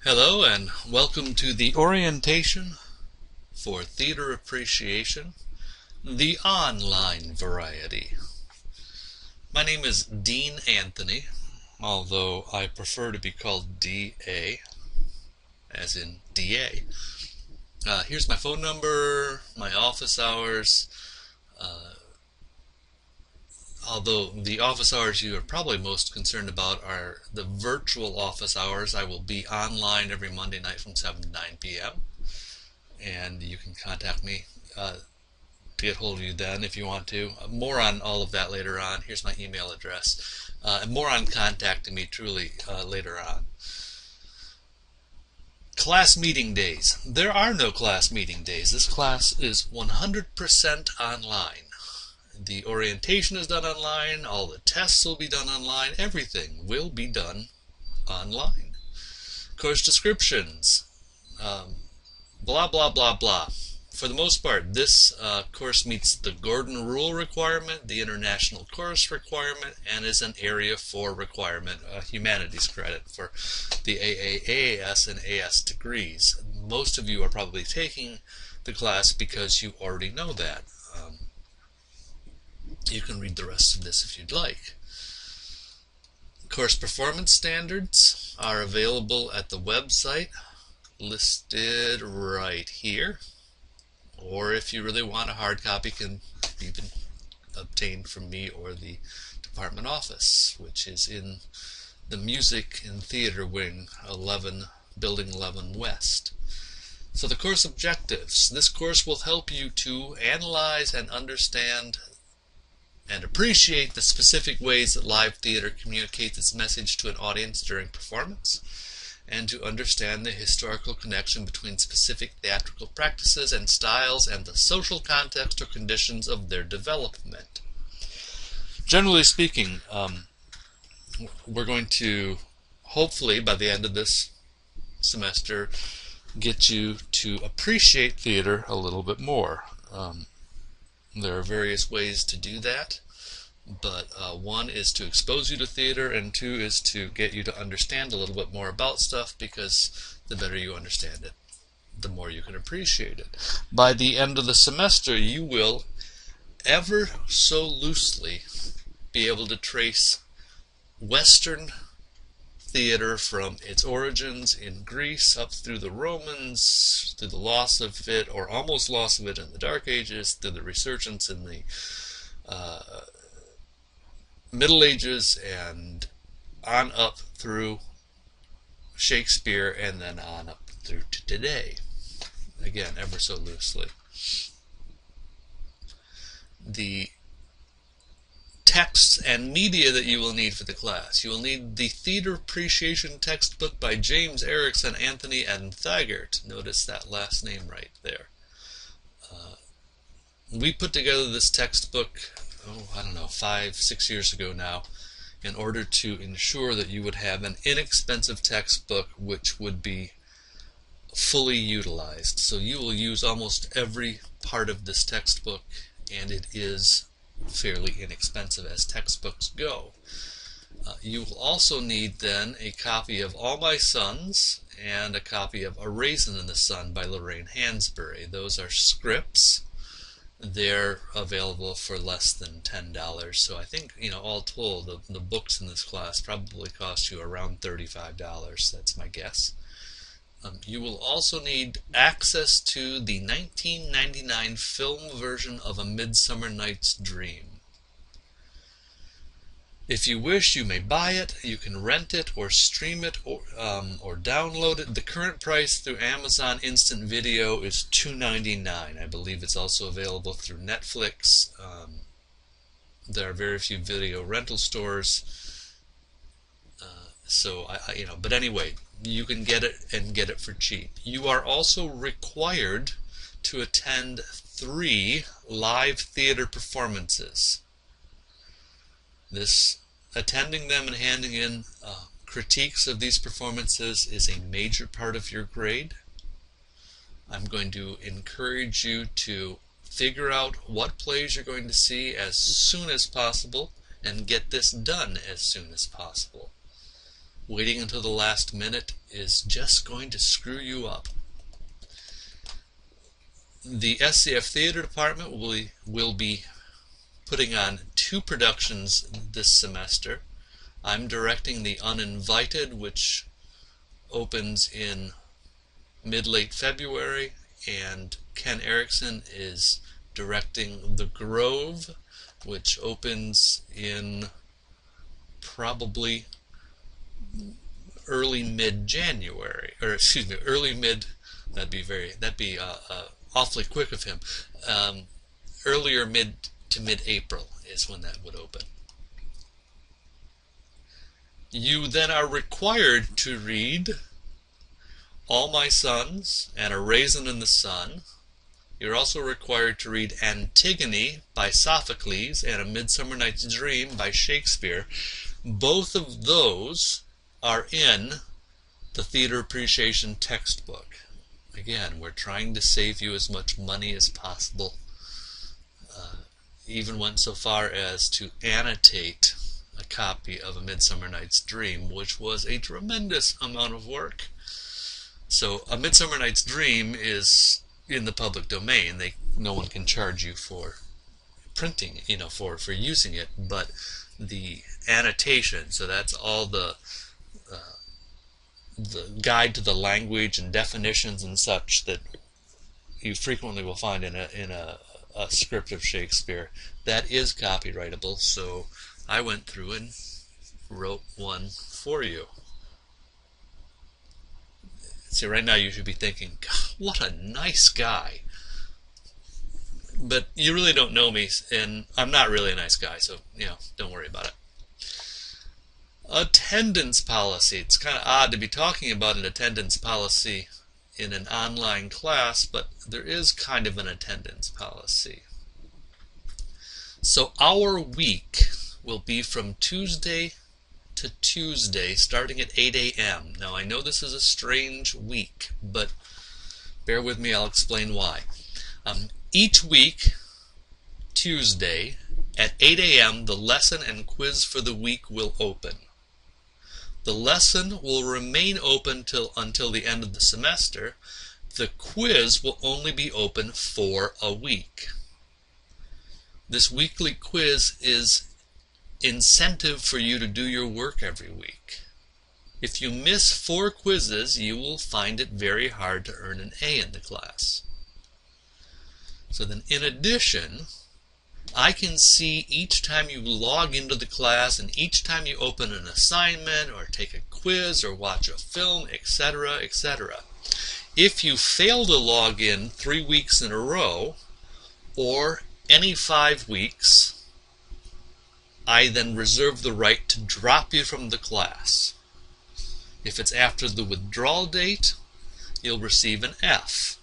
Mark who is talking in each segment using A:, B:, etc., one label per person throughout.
A: Hello and welcome to the orientation for theater appreciation, the online variety. My name is Dean Anthony, although I prefer to be called D.A., as in D.A. Here's my phone number, my office hours. Although the office hours you are probably most concerned about are the virtual office hours. I will be online every Monday night from 7 to 9 p.m. And you can contact me, get hold of you then if you want to. More on all of that later on. Here's my email address. And more on contacting me truly later on. Class meeting days. There are no class meeting days. This class is 100% online. The orientation is done online, all the tests will be done online, everything will be done online. Course descriptions, blah blah blah blah. For the most part, this course meets the Gordon Rule requirement, the International Course requirement, and is an Area 4 requirement, humanities credit for the AAS and AS degrees. Most of you are probably taking the class because you already know that. You can read the rest of this if you'd like. Course performance standards are available at the website listed right here. Or if you really want a hard copy, can be obtained from me or the department office, which is in the Music and Theater Wing, Building 11 West. So the course objectives. This course will help you to analyze and understand and appreciate the specific ways that live theater communicates its message to an audience during performance, and to understand the historical connection between specific theatrical practices and styles and the social context or conditions of their development. Generally speaking, we're going to, hopefully by the end of this semester, get you to appreciate theater a little bit more. There are various ways to do that, but one is to expose you to theater, and two is to get you to understand a little bit more about stuff, because the better you understand it, the more you can appreciate it. By the end of the semester, you will ever so loosely be able to trace Western theater from its origins in Greece up through the Romans, through the loss of it, or almost loss of it in the Dark Ages, through the resurgence in the Middle Ages, and on up through Shakespeare, and then on up through to today. Again, ever so loosely. The texts and media that you will need for the class. You will need the Theater Appreciation textbook by James Erickson, Anthony, and Thagert. Notice that last name right there. We put together this textbook, I don't know, 5-6 years ago now, in order to ensure that you would have an inexpensive textbook which would be fully utilized. So you will use almost every part of this textbook, and it is fairly inexpensive as textbooks go. You will also need then a copy of All My Sons and a copy of A Raisin in the Sun by Lorraine Hansberry. Those are scripts. They're available for less than $10. So I think, all told, the books in this class probably cost you around $35. That's my guess. You will also need access to the 1999 film version of A Midsummer Night's Dream. If you wish, you may buy it, you can rent it or stream it or download it. The current price through Amazon Instant Video is $2.99. I believe it's also available through Netflix. There are very few video rental stores. But anyway, you can get it and get it for cheap. You are also required to attend 3 live theater performances. Attending them and handing in critiques of these performances is a major part of your grade. I'm going to encourage you to figure out what plays you're going to see as soon as possible and get this done as soon as possible. Waiting until the last minute is just going to screw you up. The SCF Theater Department will be putting on 2 productions this semester. I'm directing The Uninvited, which opens in mid-late February, and Ken Erickson is directing The Grove, which opens in probably early mid-January, or excuse me, early mid. That'd be awfully quick of him. Earlier mid to mid-April is when that would open. You then are required to read All My Sons and A Raisin in the Sun. You're also required to read Antigone by Sophocles and A Midsummer Night's Dream by Shakespeare. Both of those are in the Theater Appreciation textbook. Again, we're trying to save you as much money as possible. Even went so far as to annotate a copy of A Midsummer Night's Dream, which was a tremendous amount of work. So A Midsummer Night's Dream is in the public domain. No one can charge you for printing, for using it, but the annotation, so that's all the guide to the language and definitions and such that you frequently will find in a script of Shakespeare, that is copyrightable. So I went through and wrote one for you. See, right now you should be thinking, God, what a nice guy. But you really don't know me, and I'm not really a nice guy, so don't worry about it. Attendance policy. It's kind of odd to be talking about an attendance policy in an online class, but there is kind of an attendance policy. So our week will be from Tuesday to Tuesday, starting at 8 a.m. Now, I know this is a strange week, but bear with me, I'll explain why. Each week, Tuesday, at 8 a.m., the lesson and quiz for the week will open. The lesson will remain open until the end of the semester. The quiz will only be open for a week. This weekly quiz is incentive for you to do your work every week. If you miss 4 quizzes, you will find it very hard to earn an A in the class. So then, in addition, I can see each time you log into the class and each time you open an assignment or take a quiz or watch a film, etc., etc. If you fail to log in 3 weeks in a row or any 5 weeks, I then reserve the right to drop you from the class. If it's after the withdrawal date, you'll receive an F.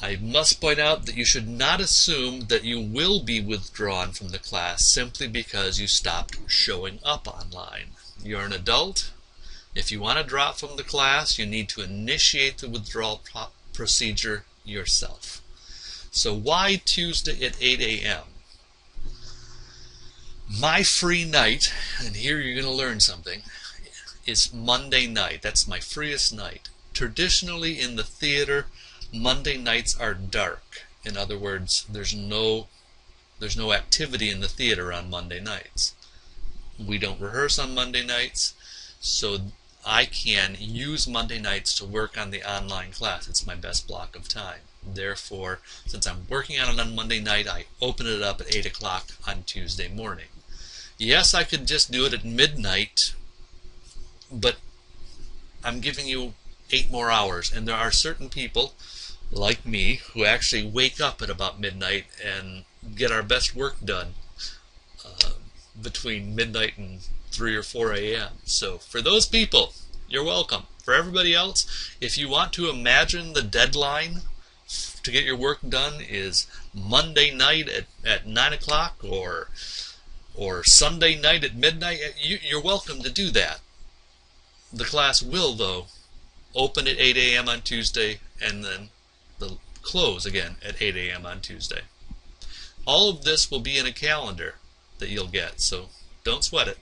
A: I must point out that you should not assume that you will be withdrawn from the class simply because you stopped showing up online. You're an adult. If you want to drop from the class, you need to initiate the withdrawal procedure yourself. So why Tuesday at 8 a.m.? My free night, and here you're going to learn something, is Monday night. That's my freest night. Traditionally in the theater, Monday nights are dark. In other words, there's no activity in the theater on Monday nights. We don't rehearse on Monday nights, so I can use Monday nights to work on the online class. It's my best block of time. Therefore, since I'm working on it on Monday night, I open it up at 8 o'clock on Tuesday morning. Yes, I could just do it at midnight, but I'm giving you 8 more hours, and there are certain people like me who actually wake up at about midnight and get our best work done between midnight and 3 or 4 a.m. So for those people, you're welcome. For everybody else, if you want to imagine the deadline to get your work done is Monday night at 9 o'clock or Sunday night at midnight, you're welcome to do that. The class will, though, open at 8 a.m. on Tuesday and then close again at 8 a.m. on Tuesday. All of this will be in a calendar that you'll get, so don't sweat it.